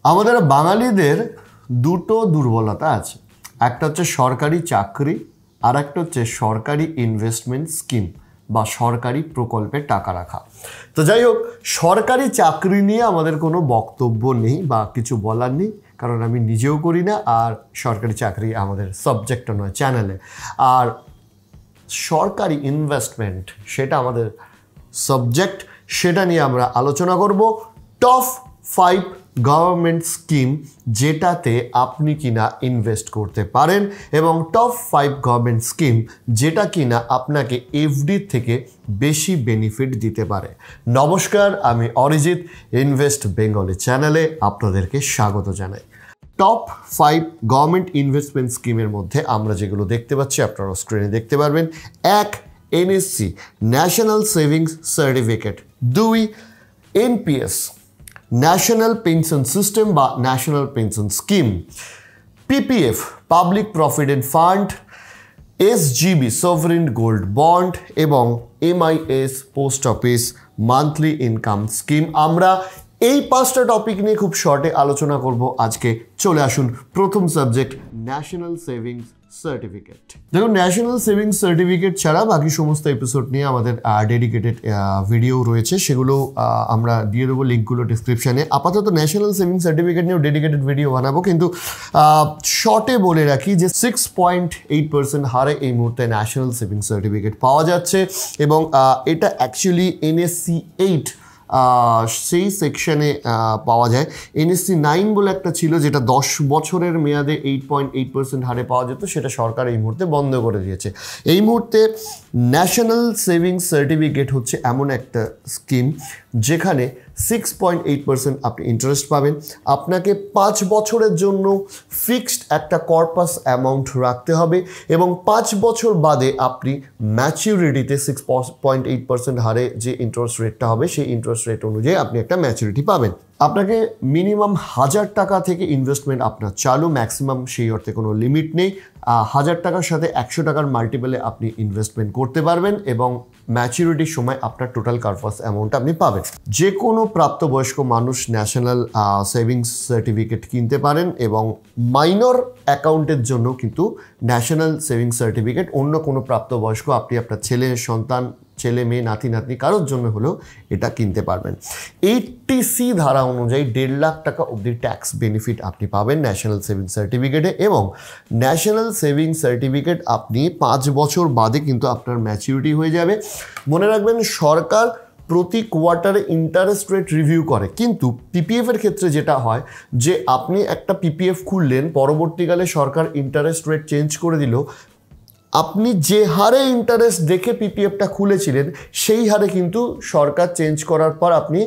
আমাদের বাঙালিদের দুটো দুর্বলতা আছে, একটা হচ্ছে সরকারি চাকরি আর একটা হচ্ছে সরকারি ইনভেস্টমেন্ট স্কিম বা সরকারি প্রকল্পে টাকা রাখা। তো যাই হোক, সরকারি চাকরি নিয়ে আমাদের কোনো বক্তব্য নেই বা কিছু বলার নেই, কারণ আমি নিজেও করি না আর সরকারি চাকরি আমাদের সাবজেক্টও নয় চ্যানেলে। আর সরকারি ইনভেস্টমেন্ট সেটা আমাদের সাবজেক্ট, সেটা নিয়ে আমরা আলোচনা করব। টপ 5 গভর্নমেন্ট স্কিম যেটাতে আপনি কিনা ইনভেস্ট করতে পারেন এবং টপ 5 গভর্নমেন্ট স্কিম যেটা কিনা আপনাকে এফডি থেকে বেশি বেনিফিট দিতে পারে। নমস্কার, আমি অরিজিৎ, ইনভেস্ট বেঙ্গলি চ্যানেলে আপনাদেরকে স্বাগত জানাই। টপ 5 গভর্নমেন্ট ইনভেস্টমেন্ট স্কিমের মধ্যে আমরা যেগুলো দেখতে পাচ্ছি আপনারা স্ক্রিনে দেখতে পারবেন। 1, NSC national savings certificate. 2, NPS national pension system বা national pension scheme. PPF public provident fund, SGB sovereign gold bond এবং MIS post office monthly income scheme. আমরা এই 5টা টপিক নিয়ে খুব শর্টে আলোচনা করব আজকে। চলে আসুন, প্রথম সাবজেক্ট ন্যাশনাল সেভিংস সার্টিফিকেট। দেখুন, ন্যাশনাল সেভিংস সার্টিফিকেট ছাড়া বাকি সমস্ত এপিসোড নিয়ে আমাদের ডেডিকেটেড ভিডিও রয়েছে, সেগুলো আমরা দিয়ে দেবো লিঙ্কগুলো ডিসক্রিপশানে। আপাতত ন্যাশনাল সেভিংস সার্টিফিকেট নিয়েও ডেডিকেটেড ভিডিও বানাবো, কিন্তু শর্টে বলে রাখি যে 6.8% হারে এই মুহূর্তে ন্যাশনাল সেভিংস সার্টিফিকেট পাওয়া যাচ্ছে এবং এটা অ্যাকচুয়ালি NSC 8 সেই সেকশনে পাওয়া যায়। NSC 9 বলে একটা ছিল যেটা 10 বছরের মেয়াদে 8.8% হারে পাওয়া যেত, সেটা সরকার এই মুহূর্তে বন্ধ করে দিয়েছে। এই মুহূর্তে ন্যাশনাল সেভিংস সার্টিফিকেট হচ্ছে এমন একটা স্কিম যেখানে 6.8% আপনি ইন্টারেস্ট পাবেন। আপনাকে 5 বছরের জন্য ফিক্সড একটা কর্পাস অ্যামাউন্ট রাখতে হবে এবং 5 বছর বাদে আপনি ম্যাচিউরিটিতে 6.8% হারে যে ইন্টারেস্ট রেটটা হবে সেই ইন্টারেস্ট রেট অনুযায়ী আপনি একটা ম্যাচুরিটি পাবেন। আপনাকে মিনিমাম 1000 টাকা থেকে ইনভেস্টমেন্ট আপনার চালু, ম্যাক্সিমাম সেই অর্থে কোনো লিমিট নেই। 1000 টাকার সাথে 100 টাকার মাল্টিপলে আপনি ইনভেস্টমেন্ট করতে পারবেন এবং ম্যাচুরিটির সময় আপনার টোটাল কর্পাস অ্যামাউন্ট আপনি পাবেন। যে কোনো প্রাপ্তবয়স্ক মানুষ ন্যাশনাল সেভিংস সার্টিফিকেট কিনতে পারেন এবং মাইনর অ্যাকাউন্টের জন্য কিন্তু ন্যাশনাল সেভিংস সার্টিফিকেট অন্য কোনো প্রাপ্তবয়স্ক আপনি আপনার ছেলে সন্তান, ছেলে মেয়ে, নাতি নাতনি কারোর জন্য হলেও এটা কিনতে পারবেন। 80C ধারা অনুযায়ী 1.5 লাখ টাকা অবধি ট্যাক্স বেনিফিট আপনি পাবেন ন্যাশনাল সেভিংস সার্টিফিকেটে এবং ন্যাশনাল সেভিংস সার্টিফিকেট আপনি 5 বছর বাদে কিন্তু আপনার ম্যাচিউরিটি হয়ে যাবে। মনে রাখবেন, সরকার প্রতি কোয়ার্টারে ইন্টারেস্ট রেট রিভিউ করে, কিন্তু পিপিএফের ক্ষেত্রে যেটা হয় যে আপনি একটা পিপিএফ খুললেন, পরবর্তীকালে সরকার ইন্টারেস্ট রেট চেঞ্জ করে দিল, আপনি যে হারে ইন্টারেস্ট দেখে পিপিএফটা খুলেছিলেন সেই হারে কিন্তু সরকার চেঞ্জ করার পর আপনি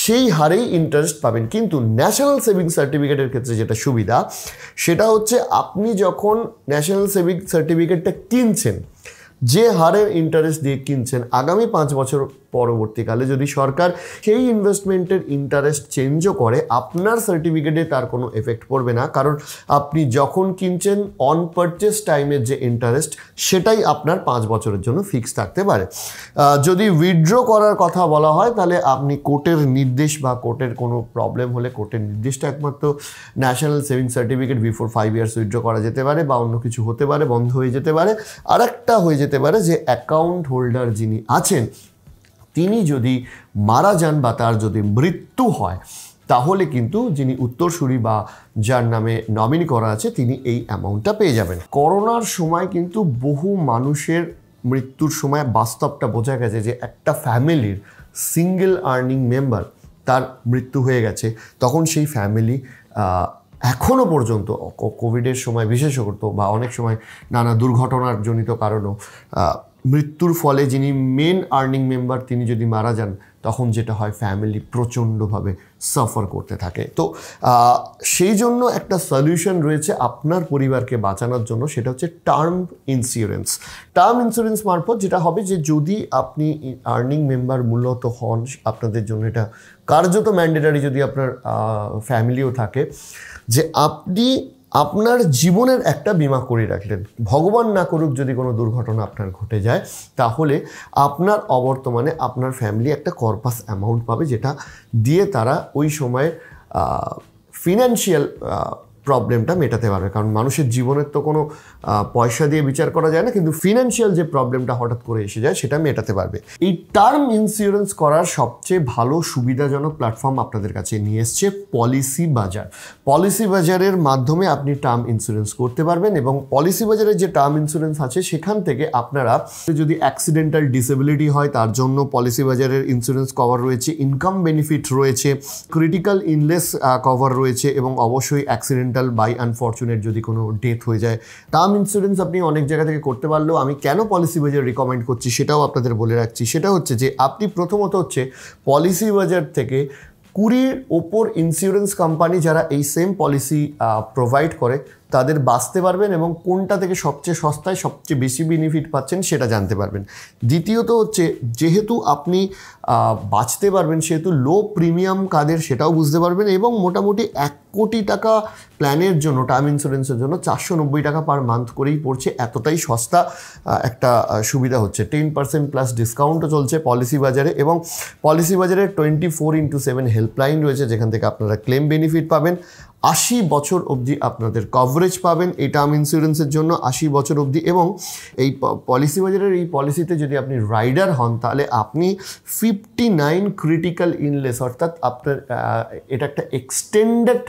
সেই হারেই ইন্টারেস্ট পাবেন। কিন্তু ন্যাশনাল সেভিংস সার্টিফিকেটের ক্ষেত্রে যেটা সুবিধা সেটা হচ্ছে আপনি যখন ন্যাশনাল সেভিংস সার্টিফিকেটটা কিনছেন, যে হারের ইন্টারেস্ট দিয়ে কিনছেন, আগামী 5 বছর পরবর্তীকালে যদি সরকার সেই ইনভেস্টমেন্টের ইন্টারেস্ট চেঞ্জও করে, আপনার সার্টিফিকেটে তার কোনো এফেক্ট পড়বে না, কারণ আপনি যখন কিনছেন অন পারচেস টাইমের যে ইন্টারেস্ট সেটাই আপনার 5 বছরের জন্য ফিক্স থাকতে পারে। যদি উইথড্র করার কথা বলা হয় তাহলে আপনি কোর্টের নির্দেশ বা কোর্টের কোনো প্রবলেম হলে কোর্টের নির্দেশটা একমাত্র national savings certificate before 5 years withdraw করা যেতে পারে বা অন্য কিছু হতে পারে, বন্ধ হয়ে যেতে পারে। আর একটা হয়ে যেতে পারে যে অ্যাকাউন্ট হোল্ডার যিনি আছেন তিনি যদি মারা যান বা তার যদি মৃত্যু হয় তাহলে কিন্তু যিনি উত্তরসূরি বা যার নামে নমিনি করা আছে তিনি এই অ্যামাউন্টটা পেয়ে যাবেন। করোনার সময় কিন্তু বহু মানুষের মৃত্যুর সময় বাস্তবটা বোঝা গেছে যে একটা ফ্যামিলির সিঙ্গেল আর্নিং মেম্বার তার মৃত্যু হয়ে গেছে, তখন সেই ফ্যামিলি এখনও পর্যন্ত কোভিডের সময় বিশেষত বা অনেক সময় নানা দুর্ঘটনার জনিত কারণেও মৃত্যুর ফলে যিনি মেন আর্নিং মেম্বার তিনি যদি মারা যান তখন যেটা হয় ফ্যামিলি প্রচণ্ডভাবে সাফার করতে থাকে। তো সেই জন্য একটা সলিউশন রয়েছে আপনার পরিবারকে বাঁচানোর জন্য, সেটা হচ্ছে টার্ম ইন্স্যুরেন্স। টার্ম ইন্স্যুরেন্স মারফত যেটা হবে যে যদি আপনি আর্নিং মেম্বার মূলত হন, আপনাদের জন্য এটা কার্যত ম্যান্ডেটারি যদি আপনার ফ্যামিলিও থাকে, যে আপনি আপনার জীবনের একটা বিমা করে রাখলেন। ভগবান না করুক যদি কোনো দুর্ঘটনা আপনার ঘটে যায় তাহলে আপনার অবর্তমানে আপনার ফ্যামিলি একটা কর্পাস অ্যামাউন্ট পাবে, যেটা দিয়ে তারা ওই সময়ে ফিনান্সিয়াল প্রবলেমটা মেটাতে পারবে। কারণ মানুষের জীবনের তো কোনো পয়সা দিয়ে বিচার করা যায় না, কিন্তু ফিনান্সিয়াল যে প্রবলেমটা হঠাৎ করে এসে যায় সেটা মেটাতে পারবে। এই টার্ম ইন্স্যুরেন্স করার সবচেয়ে ভালো সুবিধাজনক প্ল্যাটফর্ম আপনাদের কাছে নিয়ে এসছে পলিসি বাজার। পলিসি বাজারের মাধ্যমে আপনি টার্ম ইন্স্যুরেন্স করতে পারবেন, এবং পলিসি বাজারের যে টার্ম ইন্স্যুরেন্স আছে সেখান থেকে আপনারা যদি অ্যাক্সিডেন্টাল ডিসেবিলিটি হয় তার জন্য পলিসি বাজারের ইন্স্যুরেন্স কভার রয়েছে, ইনকাম বেনিফিট রয়েছে, ক্রিটিক্যাল ইলনেস কভার রয়েছে, এবং অবশ্যই অ্যাক্সিডেন্টাল বাই আনফরচুনেট যদি কোনো ডেথ হয়ে যায়। টার্ম ইন্স্যুরেন্স আপনি অনেক জায়গা থেকে করতে পারলেও আমি কেন পলিসি বাজার রিকমেন্ড করছি সেটাও আপনাদের বলে রাখছি। সেটা হচ্ছে যে আপনি প্রথমত হচ্ছে পলিসি বাজার থেকে 20-র ওপর ইন্স্যুরেন্স কোম্পানি যারা এই সেম পলিসি প্রোভাইড করে তাদের বাঁচতে পারবেন, এবং কোনটা থেকে সবচেয়ে সস্তায় সবচেয়ে বেশি বেনিফিট পাচ্ছেন সেটা জানতে পারবেন। দ্বিতীয়ত হচ্ছে যেহেতু আপনি বাঁচতে পারবেন সেহেতু লো প্রিমিয়াম কাদের সেটাও বুঝতে পারবেন, এবং মোটামুটি 1 কোটি টাকা প্ল্যানের জন্য টার্ম ইন্স্যুরেন্সের জন্য 490 টাকা পার মান্থ করেই পড়ছে। এতটাই সস্তা একটা সুবিধা হচ্ছে। 10% প্লাস ডিসকাউন্টও চলছে পলিসি বাজারে, এবং পলিসি বাজারে 24/7 হেল্পলাইন রয়েছে যেখান থেকে আপনারা ক্লেম বেনিফিট পাবেন। 80 বছর অবধি আপনাদের কভারেজ পাবেন এই টার্ম ইন্স্যুরেন্সের জন্য, 80 বছর অবধি। এবং এই পলিসি বাজারের এই পলিসিতে যদি আপনি রাইডার হন তাহলে আপনি 59 ক্রিটিক্যাল ইলনেস, অর্থাৎ আপনার এটা একটা এক্সটেন্ডেড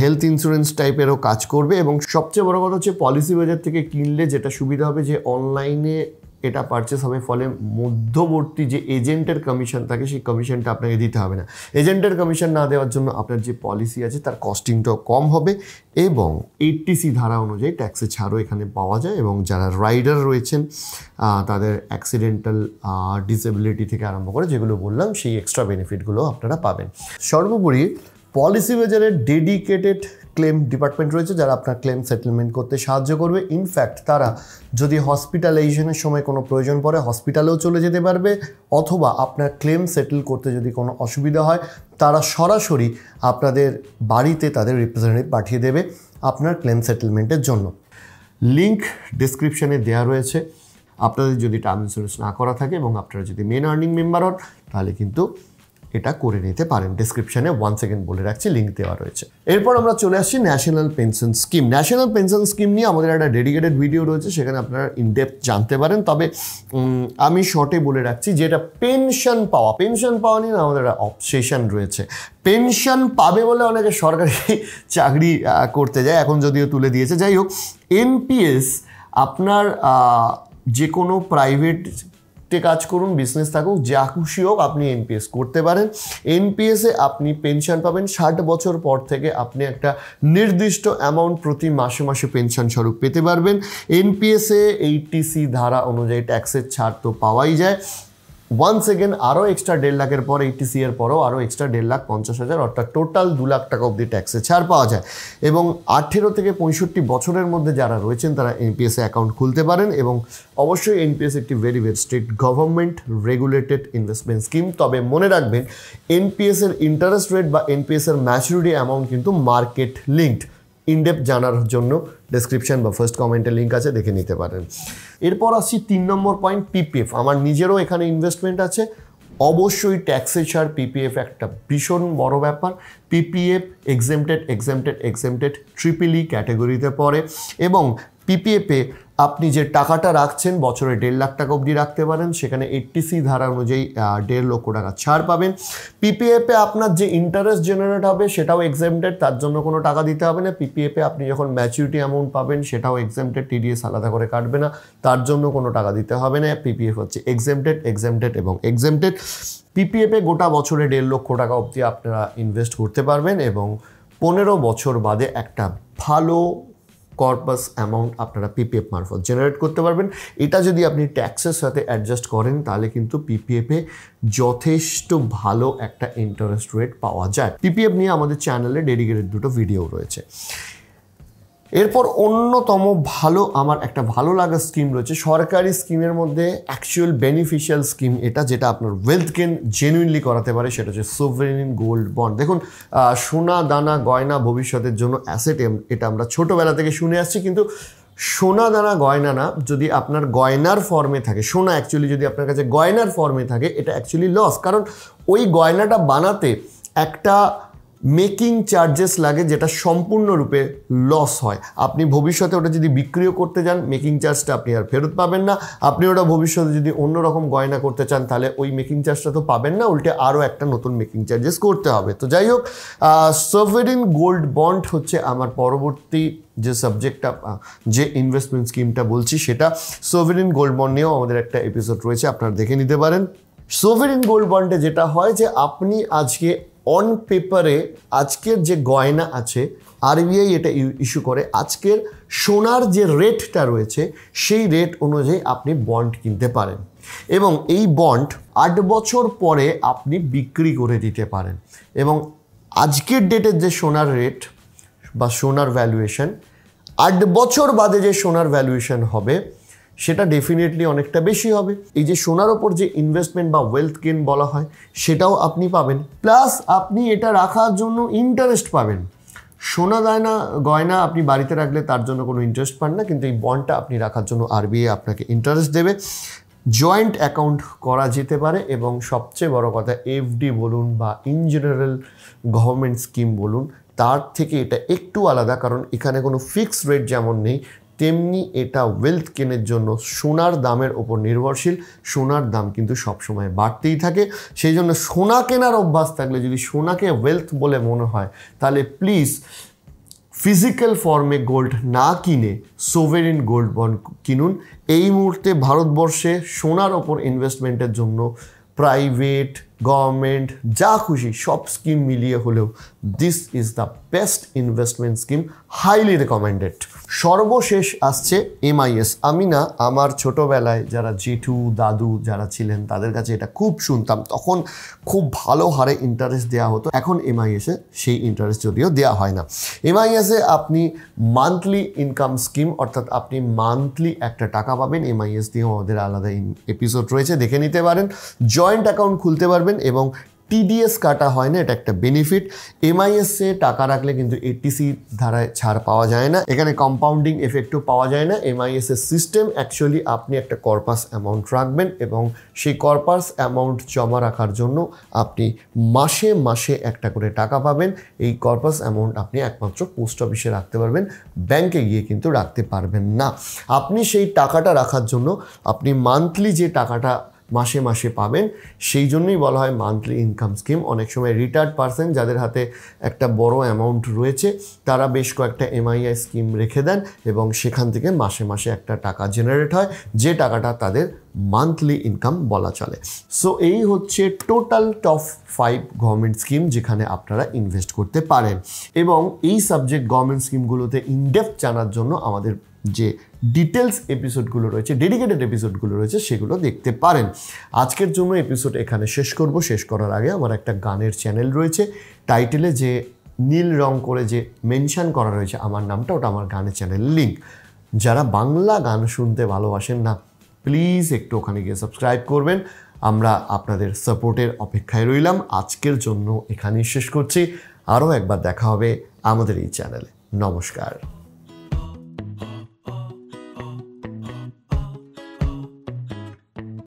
হেলথ ইন্স্যুরেন্স টাইপেরও কাজ করবে। এবং সবচেয়ে বড় কথা হচ্ছে পলিসি বাজার থেকে কিনলে যেটা সুবিধা হবে যে অনলাইনে এটা পারচেস হবে, ফলে মধ্যবর্তী যে এজেন্টের কমিশন থাকে সেই কমিশনটা আপনাকে দিতে হবে না। এজেন্টের কমিশন না দেওয়ার জন্য আপনার যে পলিসি আছে তার কস্টিংটাও কম হবে, এবং 80C ধারা অনুযায়ী ট্যাক্সে ছাড়ও এখানে পাওয়া যায়। এবং যারা রাইডার রয়েছেন তাদের অ্যাক্সিডেন্টাল ডিসেবিলিটি থেকে আরম্ভ করে যেগুলো বললাম সেই এক্সট্রা বেনিফিটগুলো আপনারা পাবেন। সর্বোপরি পলিসি বাজারের ডেডিকেটেড ক্লেম ডিপার্টমেন্ট রয়েছে যারা আপনার ক্লেম সেটেলমেন্ট করতে সাহায্য করবে। ইনফ্যাক্ট তারা যদি হসপিটালাইজেশনের সময় কোনো প্রয়োজন পড়ে হসপিটালেও চলে যেতে পারবে, অথবা আপনার ক্লেম সেটেল করতে যদি কোনো অসুবিধা হয় তারা সরাসরি আপনাদের বাড়িতে তাদের রিপ্রেজেন্টেটিভ পাঠিয়ে দেবে আপনার ক্লেম সেটেলমেন্টের জন্য। লিঙ্ক ডিসক্রিপশানে দেওয়া রয়েছে। আপনাদের যদি টার্ম ইন্স্যুরেন্স না করা থাকে এবং আপনারা যদি মেন আর্নিং মেম্বার হন তাহলে কিন্তু এটা করে নিতে পারেন। ডেসক্রিপশনে 1 সেকেন্ড বলে রাখছি, লিঙ্ক দেওয়া রয়েছে। এরপর আমরা চলে আসছি national pension scheme. National pension scheme নিয়ে আমাদের একটা ডেডিকেটেড ভিডিও রয়েছে, সেখানে আপনারা ইনডেপথ জানতে পারেন। তবে আমি শর্টে বলে রাখছি যে এটা পেনশন পাওয়া নিয়ে আমাদের একটা অবসেশন রয়েছে। পেনশন পাবে বলে অনেকে সরকারি চাকরি করতে যায়, এখন যদিও তুলে দিয়েছে। যাই হোক, NPS আপনার যে কোনো প্রাইভেট কাজ করুন, বিজনেস থাকুক, যা খুশি হোক আপনি NPS করতে পারেন। NPS-এ আপনি পেনশন পাবেন 60 বছর পর থেকে। আপনি একটা নির্দিষ্ট অ্যামাউন্ট প্রতি মাসে মাসে পেনশন স্বরূপ পেতে পারবেন। NPS-এ 80C ধারা অনুযায়ী ট্যাক্সের ছাড় তো পাওয়াই যায়। ওয়ান্স এগেন আরও এক্সট্রা 1.5 লাখের পর 80C এর পরেও আরও এক্সট্রা 1,50,000 অর্থাৎ টোটাল 2 লাখ টাকা অবধি ট্যাক্সে ছাড় পাওয়া যায়। এবং 18 থেকে 65 বছরের মধ্যে যারা রয়েছেন তারা NPS-এ অ্যাকাউন্ট খুলতে পারেন। এবং অবশ্যই NPS একটি very strict government regulated investment scheme. তবে মনে রাখবেন NPS-এর ইন্টারেস্ট রেট বা NPS-এর ম্যাচুরিটি অ্যামাউন্ট কিন্তু মার্কেট লিঙ্কড। ইনডেপথ জানার জন্য ডেসক্রিপশন বা ফার্স্ট কমেন্টের লিঙ্ক আছে, দেখে নিতে পারেন। এরপর আসছি 3 নম্বর পয়েন্ট, PPF। আমার নিজেরও এখানে ইনভেস্টমেন্ট আছে, অবশ্যই ট্যাক্সের ছাড়। PPF একটা ভীষণ বড় ব্যাপার। PPF এক্সেমটেড ট্রিপল-ই ক্যাটাগরিতে পড়ে। এবং PPF-এ আপনি যে টাকাটা রাখছেন বছরে 1.5 লাখ টাকা অবধি রাখতে পারেন, সেখানে 80C ধারা অনুযায়ী 1.5 লক্ষ টাকা ছাড় পাবেন। PPF-এ আপনার যে ইন্টারেস্ট জেনারেট হবে সেটাও এক্সেমটেড, তার জন্য কোনো টাকা দিতে হবে না। PPF-এ আপনি যখন ম্যাচুরিটি অ্যামাউন্ট পাবেন সেটাও এক্সেমটেড, TDS আলাদা করে কাটবে না, তার জন্য কোনো টাকা দিতে হবে না। PPF হচ্ছে এক্সেমটেড। PPF-এ গোটা বছরে 1.5 লক্ষ টাকা অবধি আপনারা ইনভেস্ট করতে পারবেন, এবং 15 বছর বাদে একটা ভালো কর্পাস অ্যামাউন্ট আপনারা PPF মারফত জেনারেট করতে পারবেন। এটা যদি আপনি ট্যাক্সের সাথে অ্যাডজাস্ট করেন তাহলে কিন্তু PPF-এ যথেষ্ট ভালো একটা ইন্টারেস্ট রেট পাওয়া যায়। PPF নিয়ে আমাদের চ্যানেলে ডেডিকেটেড 2টো ভিডিও রয়েছে। এরপর অন্যতম আমার একটা ভালো লাগা স্কিম রয়েছে সরকারি স্কিমের মধ্যে, অ্যাকচুয়াল বেনিফিশিয়াল স্কিম এটা, যেটা আপনার ওয়েলথ গেন জেনুইনলি করাতে পারে, সেটা হচ্ছে সোভারেন গোল্ড বন্ড। দেখুন, সোনা দানা গয়না ভবিষ্যতের জন্য অ্যাসেট, এটা আমরা ছোটোবেলা থেকে শুনে আসছি, কিন্তু সোনা দানা গয়না না, যদি আপনার গয়নার ফর্মে থাকে সোনা, অ্যাকচুয়ালি যদি আপনার কাছে গয়নার ফর্মে থাকে এটা অ্যাকচুয়ালি লস। কারণ ওই গয়নাটা বানাতে একটা মেকিং চার্জেস লাগে, যেটা সম্পূর্ণরূপে লস হয়। আপনি ভবিষ্যতে ওটা যদি বিক্রিও করতে যান, মেকিং চার্জটা আপনি আর ফেরত পাবেন না। আপনি ওটা ভবিষ্যতে যদি অন্যরকম গয়না করতে চান, তাহলে ওই মেকিং চার্জটা তো পাবেন না, উল্টে আরও একটা নতুন মেকিং চার্জেস করতে হবে। তো যাই হোক, সভেরিন গোল্ড বন্ড হচ্ছে আমার পরবর্তী যে সাবজেক্টটা, যে ইনভেস্টমেন্ট স্কিমটা বলছি, সেটা সভেরিন গোল্ড বন্ড নিয়েও আমাদের একটা এপিসোড রয়েছে, আপনারা দেখে নিতে পারেন। সভেরিন গোল্ড বন্ডে যেটা হয় যে আপনি আজকে অন পেপারে আজকের যে গয়না আছে, আরবিআই এটা ইস্যু করে, আজকের সোনার যে রেটটা রয়েছে সেই রেট অনুযায়ী আপনি বন্ড কিনতে পারেন এবং এই বন্ড 8 বছর পরে আপনি বিক্রি করে দিতে পারেন। এবং আজকের ডেটের যে সোনার রেট বা সোনার ভ্যালুয়েশন, 8 বছর বাদে যে সোনার ভ্যালুয়েশন হবে সেটা ডেফিনেটলি অনেকটা বেশি হবে। এই যে সোনার ওপর যে ইনভেস্টমেন্ট বা ওয়েলথ গেইন বলা হয় সেটাও আপনি পাবেন, প্লাস আপনি এটা রাখার জন্য ইন্টারেস্ট পাবেন। সোনা গয়না আপনি বাড়িতে রাখলে তার জন্য কোনো ইন্টারেস্ট পান না, কিন্তু এই বন্ডটা আপনি রাখার জন্য আরবিআই আপনাকে ইন্টারেস্ট দেবে। জয়েন্ট অ্যাকাউন্ট করা যেতে পারে এবং সবচেয়ে বড় কথা, এফডি বলুন বা ইন জেনারেল গভর্নমেন্ট স্কিম বলুন, তার থেকে এটা একটু আলাদা, কারণ এখানে কোনো ফিক্সড রেট যেমন নেই, তেমনি এটা ওয়েলথ গেনের জন্য সোনার দামের ওপর নির্ভরশীল। সোনার দাম কিন্তু সবসময় বাড়তেই থাকে, সেই জন্য সোনা কেনার অভ্যাস থাকলে, যদি সোনাকে ওয়েলথ বলে মনে হয়, তাহলে প্লিজ ফিজিক্যাল ফর্মে গোল্ড না কিনে সোভেরিন গোল্ড বন্ড কিনুন। এই মুহূর্তে ভারতবর্ষে সোনার ওপর ইনভেস্টমেন্টের জন্য প্রাইভেট, গভর্নমেন্ট, যা খুশি সব স্কিম মিলিয়ে হলেও this is the best investment scheme, highly recommended. সর্বশেষ আসছে এমআইএস। আমি না, আমার ছোটোবেলায় যারা জেঠু দাদু যারা ছিলেন তাদের কাছে এটা খুব শুনতাম, তখন খুব ভালো হারে ইন্টারেস্ট দেওয়া হতো। এখন এমআইএসে সেই ইন্টারেস্ট যদিও দেওয়া হয় না। এমআইএসে আপনি মান্থলি ইনকাম স্কিম, অর্থাৎ আপনি মান্থলি একটা টাকা পাবেন। এমআইএস দিয়েও আমাদের আলাদা এপিসোড রয়েছে, দেখে নিতে পারেন। জয়েন্ট অ্যাকাউন্ট খুলতে পারবেন এবং টিডিএস কাটা হয় না, এটা একটা বেনিফিট। এমআইএসে টাকা রাখলে কিন্তু এটিসি ধারায় ছাড় পাওয়া যায় না, এখানে কম্পাউন্ডিং এফেক্টও পাওয়া যায় না। এমআইএস এর সিস্টেম অ্যাকচুয়ালি আপনি একটা কর্পাস অ্যামাউন্ট রাখবেন এবং সেই কর্পাস অ্যামাউন্ট জমা রাখার জন্য আপনি মাসে মাসে একটা করে টাকা পাবেন। এই কর্পাস অ্যামাউন্ট আপনি একমাত্র পোস্ট অফিসে রাখতে পারবেন, ব্যাংকে গিয়ে কিন্তু রাখতে পারবেন না। আপনি সেই টাকাটা রাখার জন্য আপনি মান্থলি যে টাকাটা মাসে মাসে পাবেন, সেই জন্যই বলা হয় মান্থলি ইনকাম স্কিম। অনেক সময় রিটায়ার্ড পারসন যাদের হাতে একটা বড় অ্যামাউন্ট রয়েছে, তারা বেশ কয়েকটা এমআইআই স্কিম রেখে দেন এবং সেখান থেকে মাসে মাসে একটা টাকা জেনারেট হয়, যে টাকাটা তাদের মান্থলি ইনকাম বলা চলে। সো এই হচ্ছে টোটাল টপ 5 গভর্নমেন্ট স্কিম যেখানে আপনারা ইনভেস্ট করতে পারেন। এবং এই সাবজেক্ট গভর্নমেন্ট স্কিমগুলোতে ইনডেপথ জানার জন্য আমাদের যে ডিটেলস এপিসোডগুলো রয়েছে, ডেডিকেটেড এপিসোডগুলো রয়েছে, সেগুলো দেখতে পারেন। আজকের জন্য এপিসোড এখানে শেষ করব। শেষ করার আগে আমার একটা গানের চ্যানেল রয়েছে, টাইটেলে যে নীল রং করে যে মেনশন করা রয়েছে আমার নামটা, ওটা আমার গানের চ্যানেলের লিঙ্ক। যারা বাংলা গান শুনতে ভালোবাসেন না, প্লিজ একটু ওখানে গিয়ে সাবস্ক্রাইব করবেন। আমরা আপনাদের সাপোর্টের অপেক্ষায় রইলাম। আজকের জন্য এখানেই শেষ করছি, আরও একবার দেখা হবে আমাদের এই চ্যানেলে। নমস্কার।